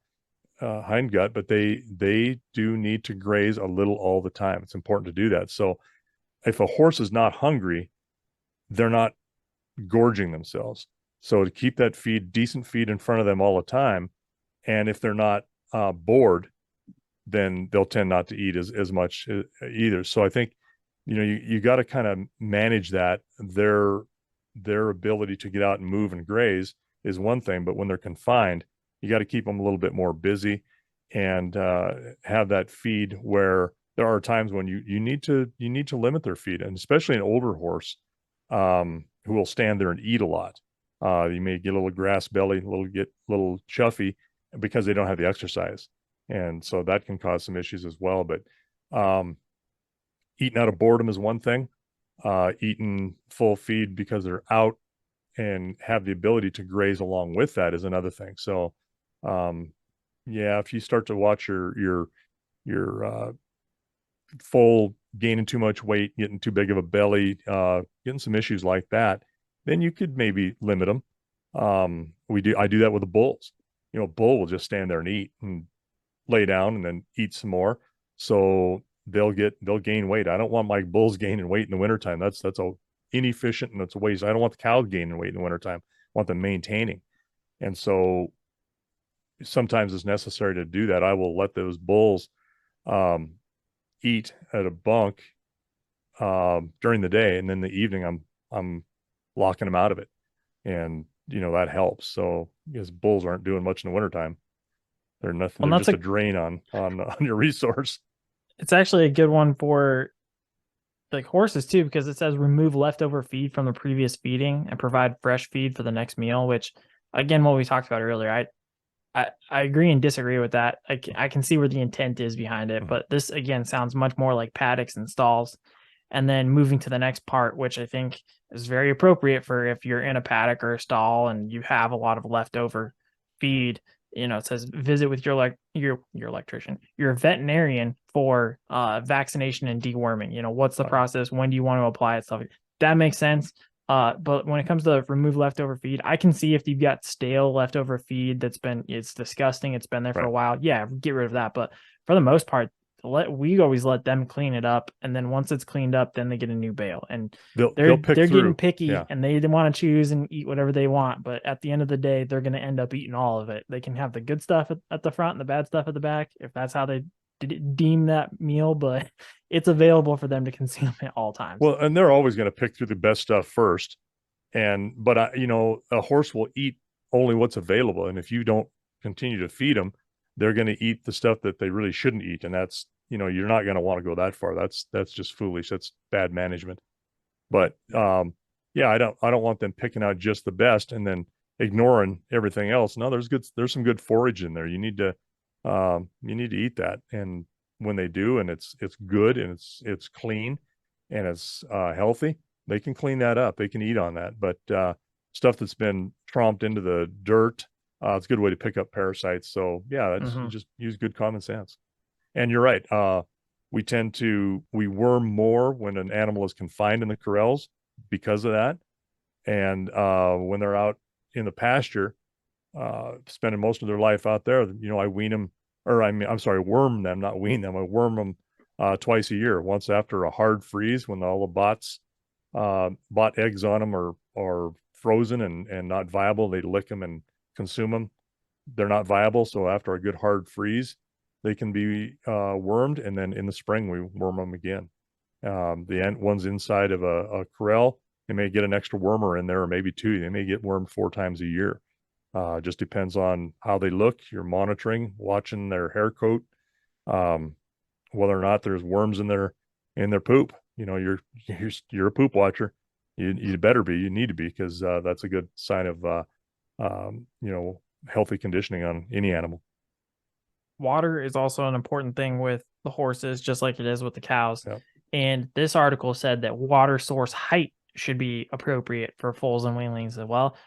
B: hind gut, but they do need to graze a little all the time. It's important to do that. So if a horse is not hungry, they're not gorging themselves. So to keep that decent feed in front of them all the time, and if they're not bored, then they'll tend not to eat as much either. So I think, you got to kind of manage that. Their ability to get out and move and graze is one thing, but when they're confined, you got to keep them a little bit more busy and have that feed where there are times when you need to limit their feed, and especially an older horse who will stand there and eat a lot. You may get a little grass belly, get a little chuffy because they don't have the exercise, and so that can cause some issues as well. But eating out of boredom is one thing. Eating full feed because they're out and have the ability to graze along with that is another thing. So, yeah, if you start to watch your foal gaining too much weight, getting too big of a belly, getting some issues like that, then you could maybe limit them. I do that with the bulls. Bull will just stand there and eat and lay down and then eat some more. So they'll gain weight. I don't want my bulls gaining weight in the wintertime. That's a inefficient and it's a waste. I don't want the cows gaining weight in the wintertime. I want them maintaining. And so sometimes it's necessary to do that. I will let those bulls eat at a bunk during the day, and then the evening I'm locking them out of it, and that helps. So because bulls aren't doing much in the wintertime, they're nothing.
A: Well,
B: They're just a drain on your resource.
A: it's actually a good one for like horses too, because it says remove leftover feed from the previous feeding and provide fresh feed for the next meal, which again, what we talked about earlier, I agree and disagree with that. I can see where the intent is behind it, but this again sounds much more like paddocks and stalls. And then moving to the next part, which I think is very appropriate for if you're in a paddock or a stall and you have a lot of leftover feed. It says visit with your electrician, your veterinarian for vaccination and deworming. What's the process? When do you want to apply it? Stuff that makes sense. But when it comes to remove leftover feed, I can see if you've got stale leftover feed it's disgusting, it's been there for a while. Yeah, get rid of that. But for the most part, we always let them clean it up, and then once it's cleaned up, then they get a new bale, and
B: they'll pick
A: they're
B: through.
A: getting picky,
B: Yeah.
A: and they want to choose and eat whatever they want. But at the end of the day, they're going to end up eating all of it. They can have the good stuff at the front and the bad stuff at the back, if that's how they deem that meal, but it's available for them to consume at all times.
B: Well, and they're always going to pick through the best stuff first, but a horse will eat only what's available, and if you don't continue to feed them, they're going to eat the stuff that they really shouldn't eat, and that's you're not going to want to go that far. That's just foolish. That's bad management. But yeah, I don't want them picking out just the best and then ignoring everything else. No, there's some good forage in there. You need to eat that. And when they do, and it's good and it's clean and it's healthy, they can clean that up. They can eat on that. But stuff that's been tromped into the dirt, it's a good way to pick up parasites. So yeah, you just use good common sense. And you're right. We worm more when an animal is confined in the corrals because of that. And when they're out in the pasture, spending most of their life out there, I wean them, or I'm sorry, worm them, not wean them. I worm them twice a year. Once after a hard freeze, when all the bot eggs on them are frozen and not viable, they lick them and consume them. They're not viable, so after a good hard freeze, they can be wormed, and then in the spring we worm them again. The ones inside of a corral, they may get an extra wormer in there, or maybe two. They may get wormed 4 times a year. Just depends on how they look. You're monitoring, watching their hair coat, whether or not there's worms in their poop. You're a poop watcher. You better be. You need to be, because that's a good sign of healthy conditioning on any animal.
A: Water is also an important thing with the horses, just like it is with the cows.
B: Yep.
A: And this article said that water source height should be appropriate for foals and weanlings as well.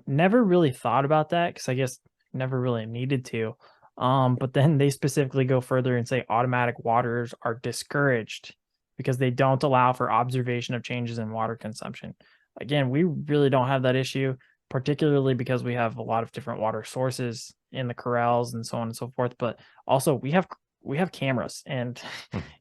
A: Never really thought about that, because I guess never really needed to. But then they specifically go further and say automatic waters are discouraged because they don't allow for observation of changes in water consumption. Again, we really don't have that issue, particularly because we have a lot of different water sources in the corrals and so on and so forth. But also we have cameras, and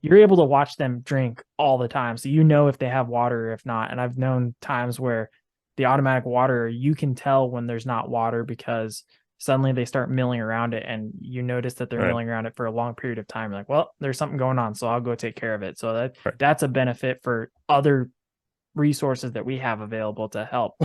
A: you're able to watch them drink all the time. So if they have water or if not. And I've known times where the automatic water, you can tell when there's not water because suddenly they start milling around it, and you notice that they're
B: Right.
A: milling around it for a long period of time. You're like, well, there's something going on, so I'll go take care of it. So
B: Right.
A: that's a benefit for other resources that we have available to help,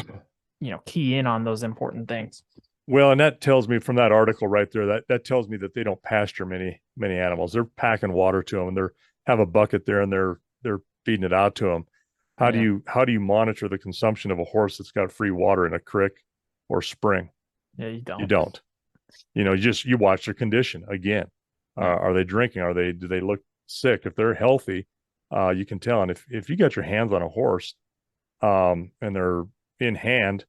A: key in on those important things.
B: Well, and that tells me from that article right there, that tells me that they don't pasture many animals. They're packing water to them, and they're have a bucket there, and they're feeding it out to them. How do you monitor the consumption of a horse that's got free water in a creek or spring?
A: Yeah, you don't.
B: You don't. You watch their condition again. Are they drinking? Do they look sick? If they're healthy, you can tell. And if you got your hands on a horse, and they're in hand,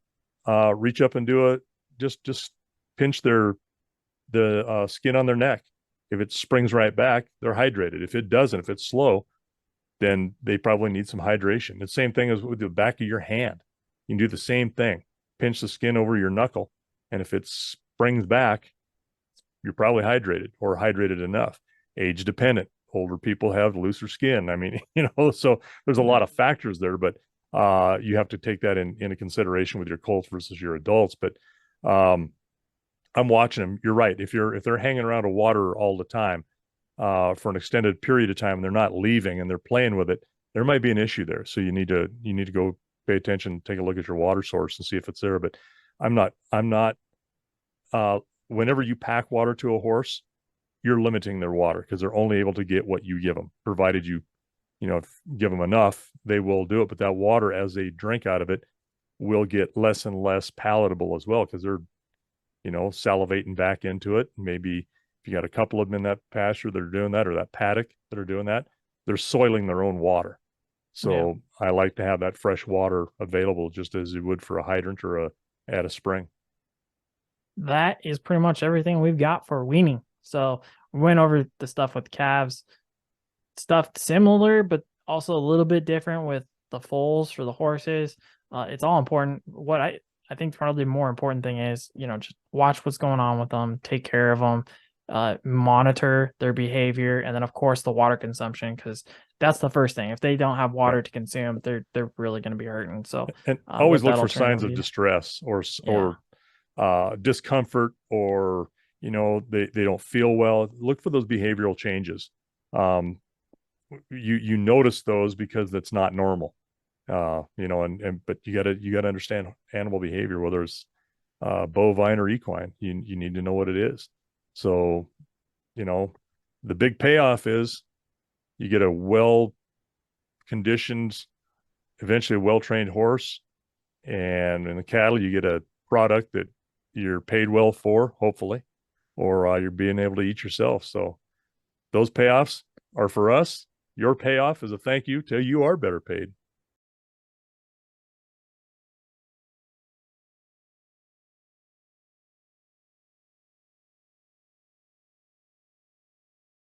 B: reach up and just pinch the skin on their neck. If it springs right back, they're hydrated. If it doesn't, if it's slow, then they probably need some hydration. The same thing as with the back of your hand. You can do the same thing. Pinch the skin over your knuckle, and if it springs back, you're probably hydrated or hydrated enough. Age dependent. Older people have looser skin. I mean, so there's a lot of factors there, but you have to take that into consideration with your colts versus your adults. But I'm watching them. You're right. If they're hanging around a water all the time for an extended period of time, and they're not leaving and they're playing with it, there might be an issue there. So you need to go pay attention, take a look at your water source and see if it's there. But I'm not. Whenever you pack water to a horse, you're limiting their water because they're only able to get what you give them, provided you give them enough, they will do it. But that water, as they drink out of it, will get less and less palatable as well, because they're, salivating back into it. Maybe if you got a couple of them in that pasture that are doing that, or that paddock that are doing that, they're soiling their own water. So I like to have that fresh water available, just as you would for a hydrant or at a spring.
A: That is pretty much everything we've got for weaning. So we went over the stuff with calves, stuff similar, but also a little bit different with the foals for the horses. It's all important. What I think probably the more important thing is, just watch what's going on with them, take care of them, monitor their behavior, and then of course the water consumption, because that's the first thing. If they don't have water to consume, they're really going to be hurting. So
B: and always look for signs of distress or discomfort, or they don't feel well. Look for those behavioral changes. You notice those because that's not normal. But you gotta understand animal behavior, whether it's bovine or equine. You need to know what it is. So, the big payoff is you get a well conditioned, eventually a well trained horse, and in the cattle you get a product that you're paid well for, hopefully, or you're being able to eat yourself. So those payoffs are for us. Your payoff is a thank you till you are better paid.